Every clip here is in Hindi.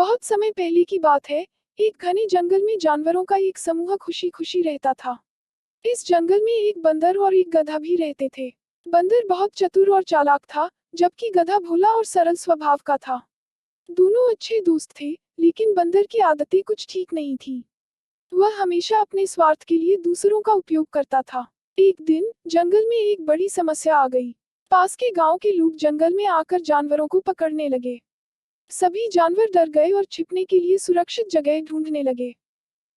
बहुत समय पहले की बात है। एक घने जंगल में जानवरों का एक समूह खुशी खुशी रहता था। इस जंगल में एक बंदर और एक गधा भी रहते थे। बंदर बहुत चतुर और चालाक था, जबकि गधा भोला और सरल स्वभाव का था। दोनों अच्छे दोस्त थे, लेकिन बंदर की आदतें कुछ ठीक नहीं थी। वह हमेशा अपने स्वार्थ के लिए दूसरों का उपयोग करता था। एक दिन जंगल में एक बड़ी समस्या आ गई। पास के गांव के लोग जंगल में आकर जानवरों को पकड़ने लगे। सभी जानवर डर गए और छिपने के लिए सुरक्षित जगह ढूंढने लगे।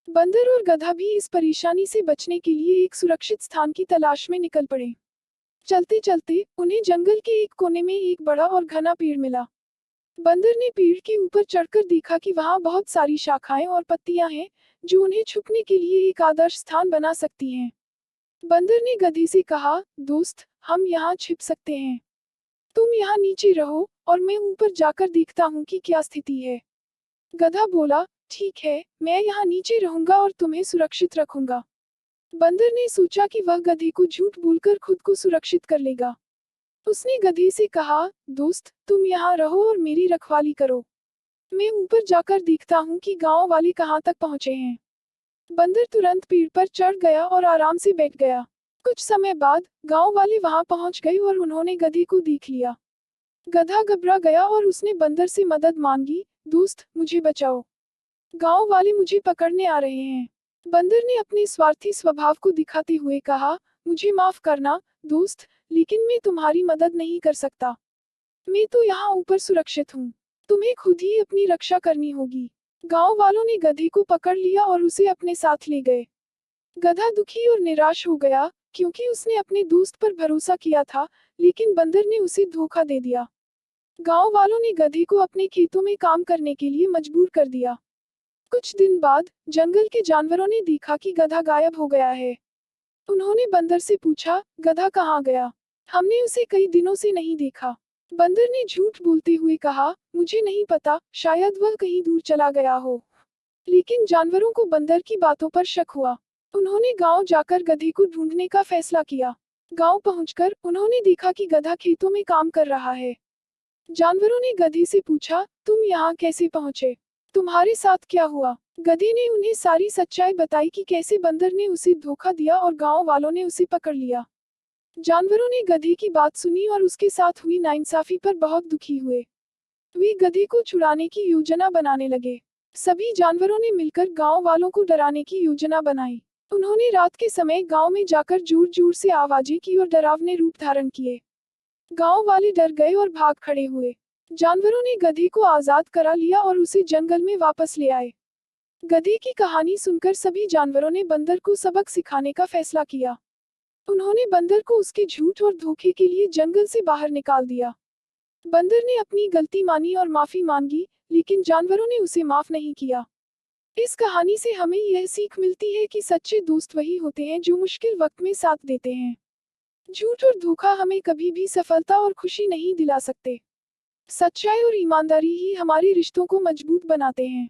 बंदर और गधा भी इस परेशानी से बचने के लिए एक सुरक्षित स्थान की तलाश में निकल पड़े। चलते चलते उन्हें जंगल के एक कोने में एक बड़ा और घना पेड़ मिला। बंदर ने पेड़ के ऊपर चढ़कर देखा कि वहां बहुत सारी शाखाएं और पत्तियां हैं, जो उन्हें छुपने के लिए एक आदर्श स्थान बना सकती हैं। बंदर ने गधे से कहा, दोस्त, हम यहाँ छिप सकते हैं। तुम यहाँ नीचे रहो और मैं ऊपर जाकर देखता हूँ कि क्या स्थिति है। गधा बोला, ठीक है, मैं यहाँ नीचे रहूंगा और तुम्हें सुरक्षित रखूंगा। बंदर ने सोचा कि वह गधे को झूठ बोलकर खुद को सुरक्षित कर लेगा। उसने गधे से कहा, दोस्त, तुम यहाँ रहो और मेरी रखवाली करो। मैं ऊपर जाकर देखता हूँ कि गांव वाले कहाँ तक पहुँचे हैं। बंदर तुरंत पेड़ पर चढ़ गया और आराम से बैठ गया। कुछ समय बाद गांव वाले वहां पहुंच गए और उन्होंने गधे को देख लिया। गधा घबरा गया और उसने बंदर से मदद मांगी, दोस्त, मुझे बचाओ। गांव वाले मुझे पकड़ने आ रहे हैं। बंदर ने अपने स्वार्थी स्वभाव को दिखाते हुए कहा, मुझे माफ करना, दोस्त, लेकिन मैं तुम्हारी मदद नहीं कर सकता। मैं तो यहाँ ऊपर सुरक्षित हूँ। तुम्हें खुद ही अपनी रक्षा करनी होगी। गांव वालों ने गधे को पकड़ लिया और उसे अपने साथ ले गए। गधा दुखी और निराश हो गया, क्योंकि उसने अपने दोस्त पर भरोसा किया था, लेकिन बंदर ने उसे धोखा दे दिया। गांव वालों ने गधे को अपने खेतों में काम करने के लिए मजबूर कर दिया। कुछ दिन बाद जंगल के जानवरों ने देखा कि गधा गायब हो गया है। उन्होंने बंदर से पूछा, गधा कहाँ गया? हमने उसे कई दिनों से नहीं देखा। बंदर ने झूठ बोलते हुए कहा, मुझे नहीं पता, शायद वह कहीं दूर चला गया हो। लेकिन जानवरों को बंदर की बातों पर शक हुआ। उन्होंने गांव जाकर गधे को ढूंढने का फैसला किया। गांव पहुंचकर उन्होंने देखा कि गधा खेतों में काम कर रहा है। जानवरों ने गधे से पूछा, तुम यहाँ कैसे पहुँचे? तुम्हारे साथ क्या हुआ? गधे ने उन्हें सारी सच्चाई बताई कि कैसे बंदर ने उसे धोखा दिया और गांव वालों ने उसे पकड़ लिया। जानवरों ने गधे की बात सुनी और उसके साथ हुई नाइंसाफी पर बहुत दुखी हुए। वे गधे को छुड़ाने की योजना बनाने लगे। सभी जानवरों ने मिलकर गांव वालों को डराने की योजना बनाई। उन्होंने रात के समय गांव में जाकर जोर जोर से आवाजें की और डरावने रूप धारण किए। गांव वाले डर गए और भाग खड़े हुए। जानवरों ने गधे को आजाद करा लिया और उसे जंगल में वापस ले आए। गधे की कहानी सुनकर सभी जानवरों ने बंदर को सबक सिखाने का फैसला किया। उन्होंने बंदर को उसके झूठ और धोखे के लिए जंगल से बाहर निकाल दिया। बंदर ने अपनी गलती मानी और माफी मांगी, लेकिन जानवरों ने उसे माफ नहीं किया। इस कहानी से हमें यह सीख मिलती है कि सच्चे दोस्त वही होते हैं जो मुश्किल वक्त में साथ देते हैं। झूठ और धोखा हमें कभी भी सफलता और खुशी नहीं दिला सकते। सच्चाई और ईमानदारी ही हमारे रिश्तों को मजबूत बनाते हैं।